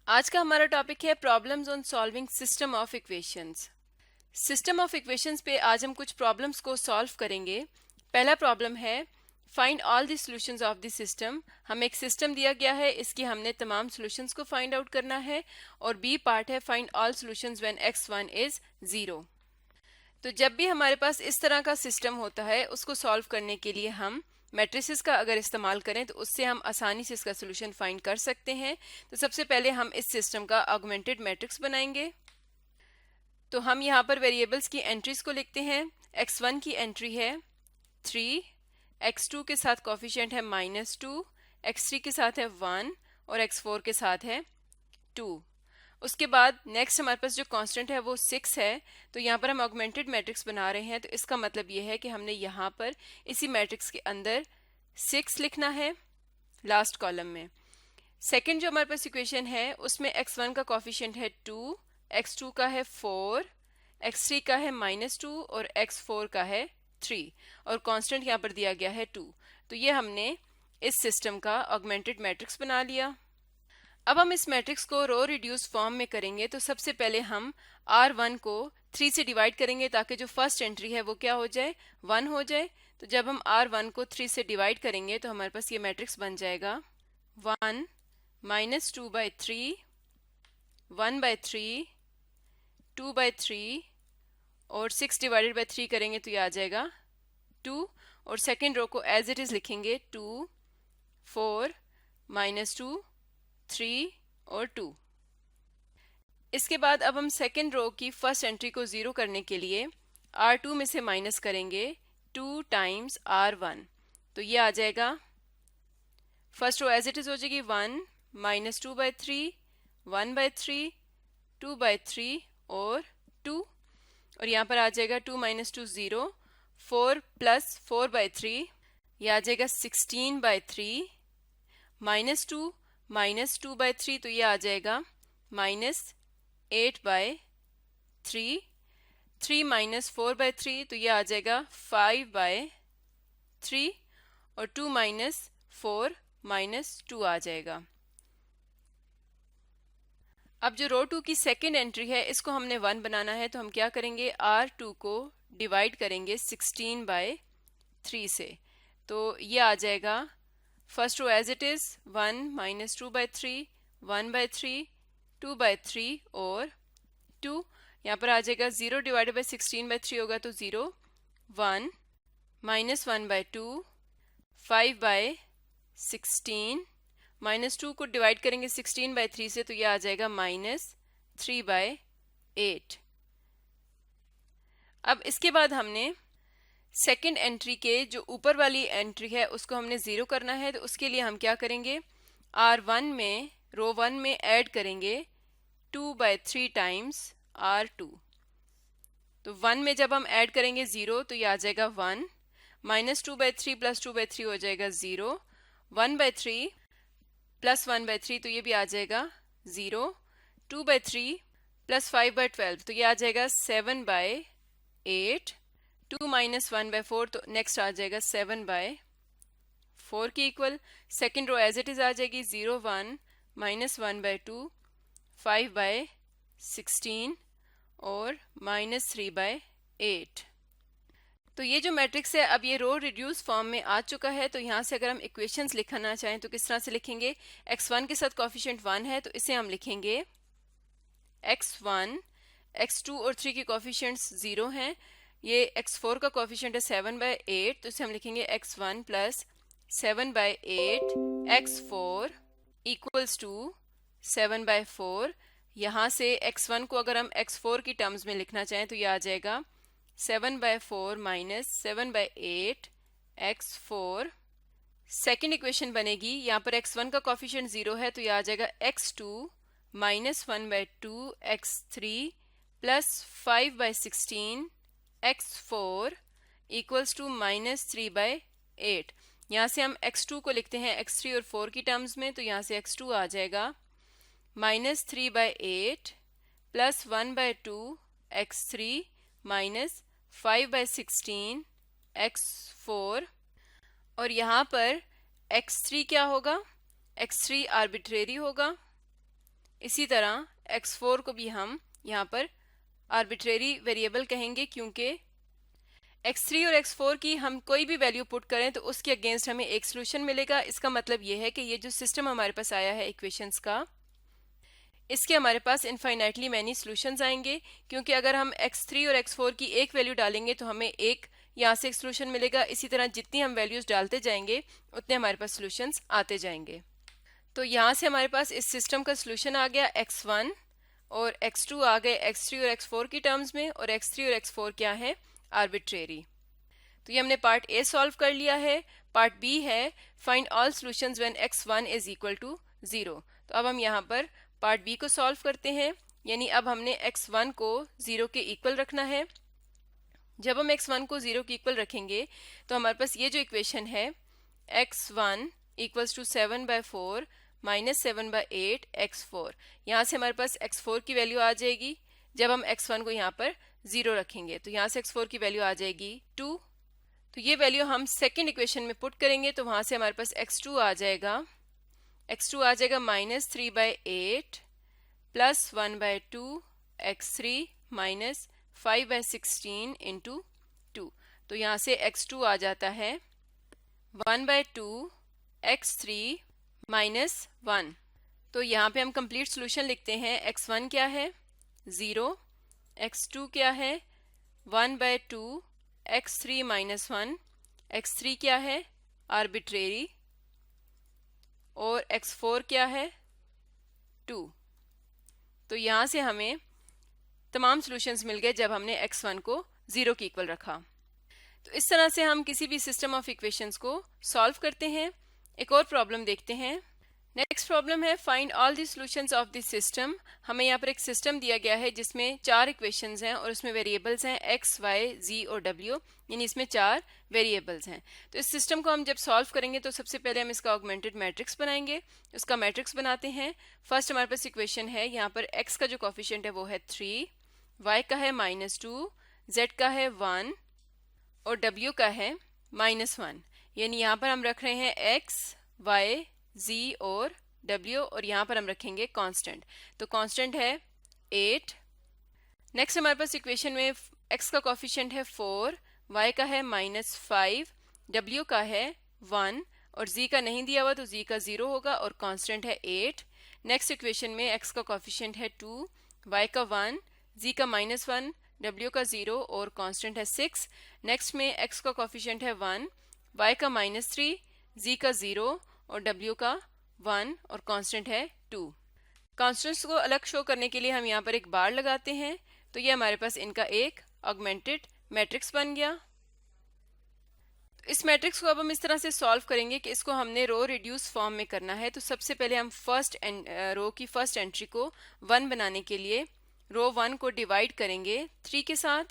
आज का हमारा टॉपिक है problems on solving system of equations. System of equations पे आज हम कुछ प्रॉब्लम्स को सॉल्व करेंगे। पहला प्रॉब्लम है find all the solutions of the system. हमें एक सिस्टम दिया गया है, इसकी हमने तमाम सॉल्यूशंस को फाइंड आउट करना है। और बी पार्ट है find all solutions when x1 is 0। तो जब भी हमारे पास इस तरह का सिस्टम होता है, उसको सॉल्व करने के लिए हम मैट्रिसेस का अगर इस्तेमाल करें तो उससे हम आसानी से इसका सोल्यूशन फाइंड कर सकते हैं। तो सबसे पहले हम इस सिस्टम का ऑगमेंटेड मैट्रिक्स बनाएंगे। तो हम यहाँ पर वेरिएबल्स की एंट्रीज को लिखते हैं। x1 की एंट्री है 3, x2 के साथ कॉफिशिएंट है -2, x3 के साथ है 1 और x4 के साथ है 2। उसके बाद नेक्स्ट हमारे पास जो कांस्टेंट है वो 6 है। तो यहाँ पर हम ऑगमेंटेड मैट्रिक्स बना रहे हैं, तो इसका मतलब ये है कि हमने यहाँ पर इसी मैट्रिक्स के अंदर 6 लिखना है लास्ट कॉलम में। सेकंड जो हमारे पास इक्वेशन है उसमें x1 का कॉफिशिएंट है 2, x2 का है 4, x3 का है -2 और x4 का है 3 और कांस्टेंट यहाँ पर दिया गया है 2। तो ये हमने इस सिस्टम का ऑगमेंटेड मैट्रिक्स बना लिया। अब हम इस मैट्रिक्स को रो रिड्यूस फॉर्म में करेंगे। तो सबसे पहले हम R1 को 3 से डिवाइड करेंगे ताकि जो फर्स्ट एंट्री है वो क्या हो जाए, 1 हो जाए। तो जब हम R1 को 3 से डिवाइड करेंगे तो हमारे पास ये मैट्रिक्स बन जाएगा 1 -2/3, 1/3, 2/3 और 6 डिवाइडेड बाय 3 करेंगे तो ये आ जाएगा 2। और सेकेंड रो को एज इट इज लिखेंगे 2, 4, -2, 3 और 2। इसके बाद अब हम सेकेंड रो की फर्स्ट एंट्री को 0 करने के लिए R2 में से माइनस करेंगे 2 टाइम्स R1। तो ये आ जाएगा, first row as it is हो जाएगी 1 -2/3, 1/3, 2/3 और 2। और यहाँ पर आ जाएगा 2 - 2 0, 4 + 4/3 ये आ जाएगा 16/3, -2 -2/3 तो ये आ जाएगा -8/3, 3 - 4/3 तो ये आ जाएगा 5/3 और 2 - 4 -2 आ जाएगा। अब जो रो 2 की सेकेंड एंट्री है इसको हमने 1 बनाना है, तो हम क्या करेंगे, R2 को डिवाइड करेंगे 16/3 से। तो ये आ जाएगा first row as it is 1 - 2/3, 1/3, 2/3 और 2। यहाँ पर आ जाएगा 0 डिवाइडेड बाई 16/3 होगा तो 0, 1 -1/2, 5/16, -2 को डिवाइड करेंगे 16/3 से तो ये आ जाएगा -3/8। अब इसके बाद हमने सेकेंड एंट्री के जो ऊपर वाली एंट्री है उसको हमने 0 करना है। तो उसके लिए हम क्या करेंगे, R1 में रो 1 में ऐड करेंगे 2/3 टाइम्स R2। तो 1 में जब हम ऐड करेंगे 0 तो ये आ जाएगा 1, -2/3 + 2/3 हो जाएगा 0, 1/3 + 1/3 तो ये भी आ जाएगा 0, 2/3 + 5/12 तो ये आ जाएगा 7/8, 2 - 1/4 तो नेक्स्ट आ जाएगा 7/4 के equal. Second row as it is आ जाएगी 0, 1 -1/2, 5/16 और -3/8। तो ये जो मैट्रिक्स है अब ये रो रिड्यूस फॉर्म में आ चुका है। तो यहाँ से अगर हम इक्वेशंस लिखना चाहें तो किस तरह से लिखेंगे, x1 के साथ कॉफिशिएंट 1 है तो इसे हम लिखेंगे x1, x2 और 3 के कॉफिशिएंट्स 0 हैं। ये x4 का कॉफिशिएंट है 7/8 तो इसे हम लिखेंगे x1 + 7/8 x4 इक्वल्स टू 7/4। यहाँ से x1 को अगर हम x4 की टर्म्स में लिखना चाहें तो ये आ जाएगा 7/4 - 7/8 x4। सेकेंड इक्वेशन बनेगी, यहाँ पर x1 का कॉफिशिएंट 0 है तो ये आ जाएगा x2 - 1/2 x3 + 5/16 x4 equals to -3/8। यहाँ से हम x2 को लिखते हैं x3 और 4 की टर्म्स में, तो यहाँ से x2 आ जाएगा -3/8 + 1/2 x3 - 5/16 x4। और यहाँ पर x3 क्या होगा, x3 आर्बिट्रेरी होगा इसी तरह x4 को भी हम यहाँ पर आर्बिट्रेरी वेरिएबल कहेंगे, क्योंकि x3 और x4 की हम कोई भी वैल्यू पुट करें तो उसके अगेंस्ट हमें एक सोल्यूशन मिलेगा। इसका मतलब ये है कि ये जो सिस्टम हमारे पास आया है इक्वेशंस का, इसके हमारे पास इनफाइनाइटली मैनी सॉल्यूशंस आएंगे, क्योंकि अगर हम x3 और x4 की एक वैल्यू डालेंगे तो हमें एक यहाँ से एक सोल्यूशन मिलेगा। इसी तरह जितनी हम वैल्यूज डालते जाएंगे उतने हमारे पास सॉल्यूशंस आते जाएंगे। तो यहाँ से हमारे पास इस सिस्टम का सोल्यूशन आ गया x1 और x2 आ गए x3 और x4 की टर्म्स में, और x3 और x4 क्या है, आर्बिट्रेरी। तो ये हमने पार्ट ए सॉल्व कर लिया है। पार्ट बी है find all solutions when x1 is equal to 0। तो अब हम यहाँ पर पार्ट बी को सॉल्व करते हैं, यानी अब हमने x1 को 0 के इक्वल रखना है। जब हम x1 को 0 के इक्वल रखेंगे तो हमारे पास ये जो इक्वेशन है x1 equals to 7/4 minus 7/8 x4, यहाँ से हमारे पास x4 की वैल्यू आ जाएगी। जब हम x1 को यहाँ पर 0 रखेंगे तो यहाँ से x4 की वैल्यू आ जाएगी 2। तो ये वैल्यू हम सेकेंड इक्वेशन में पुट करेंगे तो वहाँ से हमारे पास x2 आ जाएगा minus 3/8 plus 1/2 x3 minus 5/16 into 2। तो यहाँ से x2 आ जाता है 1/2 x3 माइनस 1। तो यहाँ पे हम कंप्लीट सॉल्यूशन लिखते हैं। x1 क्या है 0, x2 क्या है 1/2 x3 माइनस 1, x3 क्या है आर्बिट्रेरी, और x4 क्या है 2। तो यहाँ से हमें तमाम सॉल्यूशंस मिल गए जब हमने x1 को 0 के इक्वल रखा। तो इस तरह से हम किसी भी सिस्टम ऑफ इक्वेशंस को सॉल्व करते हैं। एक और प्रॉब्लम देखते हैं। नेक्स्ट प्रॉब्लम है find all the solutions of this system. हमें यहाँ पर एक सिस्टम दिया गया है जिसमें 4 इक्वेशंस हैं और उसमें वेरिएबल्स हैं x, y, z और w, यानी इसमें 4 वेरिएबल्स हैं। तो इस सिस्टम को हम जब सॉल्व करेंगे तो सबसे पहले हम इसका ऑगमेंटेड मैट्रिक्स बनाएंगे। उसका मैट्रिक्स बनाते हैं। फर्स्ट हमारे पास इक्वेशन है, यहाँ पर x का जो कोफिशिएंट है वो है 3, y का है -2, z का है 1 और w का है -1। यानी यहाँ पर हम रख रहे हैं x, y, z और w, और यहाँ पर हम रखेंगे कांस्टेंट। तो कांस्टेंट है 8। नेक्स्ट हमारे पास इक्वेशन में x का कोफिशिएंट है 4, y का है -5, w का है 1 और z का नहीं दिया हुआ तो z का 0 होगा और कांस्टेंट है 8। नेक्स्ट इक्वेशन में x का कोफिशिएंट है 2, y का 1, z का -1, w का 0 और कांस्टेंट है 6। नेक्स्ट में x का कोफिशिएंट है 1, y का -3, z का 0 और w का 1 और कांस्टेंट है 2। कांस्टेंट्स को अलग शो करने के लिए हम यहाँ पर एक बार लगाते हैं। तो ये हमारे पास इनका एक ऑगमेंटेड मैट्रिक्स बन गया। तो इस मैट्रिक्स को अब हम इस तरह से सॉल्व करेंगे कि इसको हमने रो रिड्यूस फॉर्म में करना है। तो सबसे पहले हम रो की फर्स्ट एंट्री को 1 बनाने के लिए रो 1 को डिवाइड करेंगे 3 के साथ।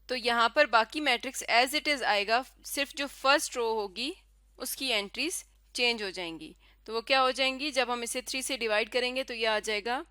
तो यहाँ पर बाकी मैट्रिक्स एज इट इज आएगा, सिर्फ जो फर्स्ट रो होगी उसकी एंट्रीज चेंज हो जाएंगी। तो वो क्या हो जाएंगी, जब हम इसे 3 से डिवाइड करेंगे तो ये आ जाएगा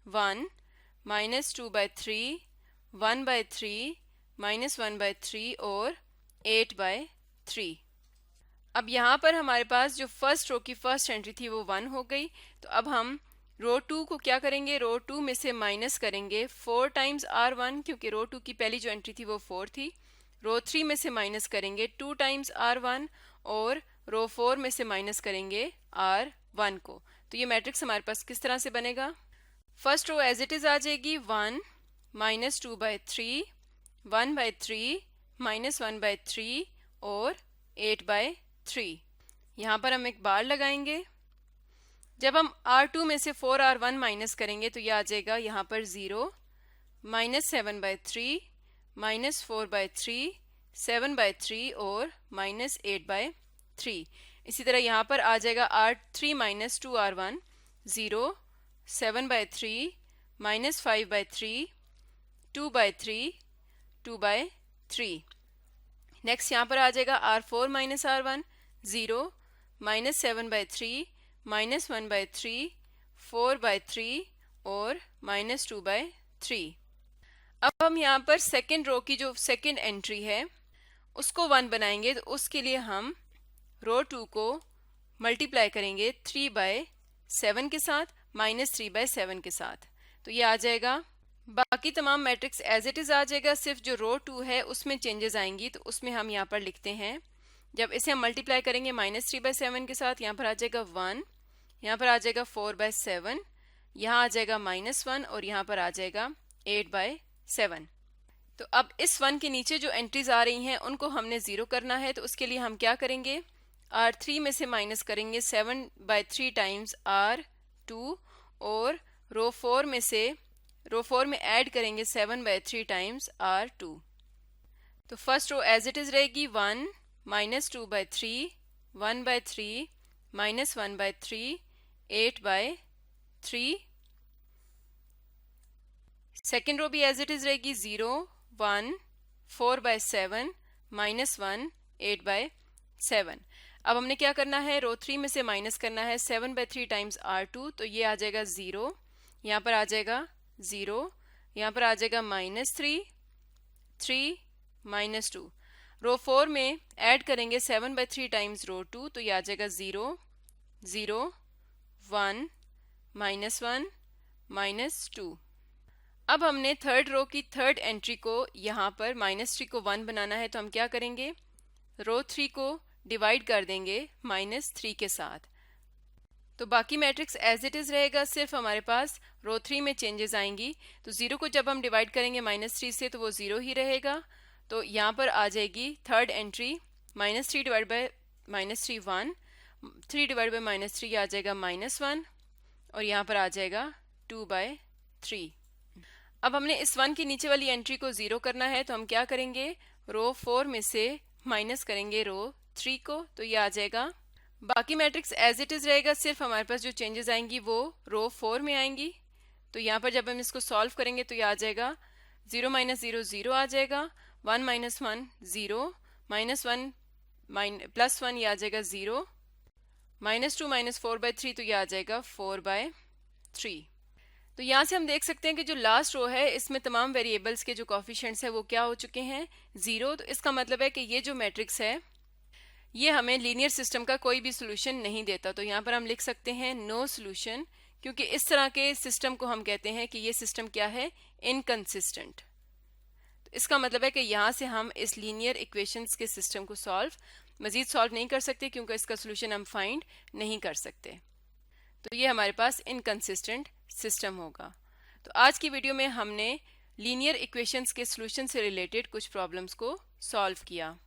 1 -2/3, 1/3, -1/3 और 8/3। अब यहाँ पर हमारे पास जो फर्स्ट रो की फर्स्ट एंट्री थी वो 1 हो गई। तो अब हम रो 2 को क्या करेंगे, रो 2 में से माइनस करेंगे 4 टाइम्स R1, क्योंकि रो 2 की पहली जो एंट्री थी वो 4 थी। रो 3 में से माइनस करेंगे 2 टाइम्स R1 और रो 4 में से माइनस करेंगे R1 को। तो ये मैट्रिक्स हमारे पास किस तरह से बनेगा, first row as it is आ जाएगी 1 -2/3, 1/3, -1/3 और 8/3। यहाँ पर हम एक बार लगाएंगे। जब हम R2 में से 4R1 माइनस करेंगे तो ये आ जाएगा यहाँ पर 0, -7/3, -4/3, 7/3 और -8/3। इसी तरह यहाँ पर आ जाएगा R3 - 2R1 0, 7/3, -5/3, 2/3, 2/3। नेक्स्ट यहाँ पर आ जाएगा R4 - R1 0, -7/3, -1/3, 4/3 और -2/3। अब हम यहाँ पर सेकेंड रो की जो सेकेंड एंट्री है उसको 1 बनाएंगे। तो उसके लिए हम रो 2 को मल्टीप्लाई करेंगे 3/7 के साथ, -3/7 के साथ। तो ये आ जाएगा। बाकी तमाम मैट्रिक्स एज इट इज़ आ जाएगा, सिर्फ जो रो 2 है उसमें चेंजेस आएंगी। तो उसमें हम यहाँ पर लिखते हैं, जब इसे हम मल्टीप्लाई करेंगे -3/7 के साथ, यहाँ पर आ जाएगा 1, यहाँ पर आ जाएगा 4/7, यहाँ आ जाएगा -1 और यहाँ पर आ जाएगा 8/7। तो अब इस 1 के नीचे जो एंट्रीज आ रही हैं उनको हमने 0 करना है। तो उसके लिए हम क्या करेंगे, R3 में से माइनस करेंगे 7/3 टाइम्स R2 और रो 4 में ऐड करेंगे 7/3 टाइम्स R2। तो first row as it is रहेगी 1 -2/3 1/3 -1/3 8/3। सेकेंड रो भी एज इट इज रहेगी 0 1 4/7 -1 8/7। अब हमने क्या करना है, रो 3 में से माइनस करना है 7/3 टाइम्स R2। तो ये आ जाएगा 0, यहाँ पर आ जाएगा 0, यहाँ पर आ जाएगा -3 3 -2। रो 4 में ऐड करेंगे 7/3 टाइम्स रो 2। तो ये आ जाएगा 0 0 1 -1 -2। अब हमने थर्ड रो की थर्ड एंट्री को यहाँ पर -3 को 1 बनाना है। तो हम क्या करेंगे, रो 3 को डिवाइड कर देंगे -3 के साथ। तो बाकी मैट्रिक्स एज इट इज़ रहेगा, सिर्फ हमारे पास रो 3 में चेंजेस आएंगी। तो 0 को जब हम डिवाइड करेंगे -3 से तो वो 0 ही रहेगा। तो यहाँ पर आ जाएगी third entry -3 divide by -3 1, 3 divide by -3 आ जाएगा -1 और यहाँ पर आ जाएगा 2/3। अब हमने इस 1 की नीचे वाली एंट्री को 0 करना है। तो हम क्या करेंगे, रो 4 में से माइनस करेंगे रो 3 को। तो ये आ जाएगा। बाकी मैट्रिक्स एज इट इज़ रहेगा, सिर्फ हमारे पास जो चेंजेस आएंगी वो रो 4 में आएंगी। तो यहाँ पर जब हम इसको सॉल्व करेंगे तो ये आ जाएगा 0 - 0 0 आ जाएगा, 1 - 1 0, -1 +1 ये आ जाएगा 0, -2 -4/3 तो ये आ जाएगा 4/3। तो यहाँ से हम देख सकते हैं कि जो लास्ट रो है इसमें तमाम वेरिएबल्स के जो कोफिशिएंट्स है वो क्या हो चुके हैं, 0। तो इसका मतलब है कि ये जो मैट्रिक्स है ये हमें लीनियर सिस्टम का कोई भी सोल्यूशन नहीं देता। तो यहाँ पर हम लिख सकते हैं नो सोल्यूशन, क्योंकि इस तरह के सिस्टम को हम कहते हैं कि ये सिस्टम क्या है, इनकंसिस्टेंट। तो इसका मतलब है कि यहाँ से हम इस लीनियर इक्वेशंस के सिस्टम को मजीद सॉल्व नहीं कर सकते, क्योंकि इसका सोल्यूशन हम फाइंड नहीं कर सकते। तो ये हमारे पास इनकंसिस्टेंट सिस्टम होगा। तो आज की वीडियो में हमने लीनियर इक्वेशंस के सॉल्यूशन से रिलेटेड कुछ प्रॉब्लम्स को सॉल्व किया।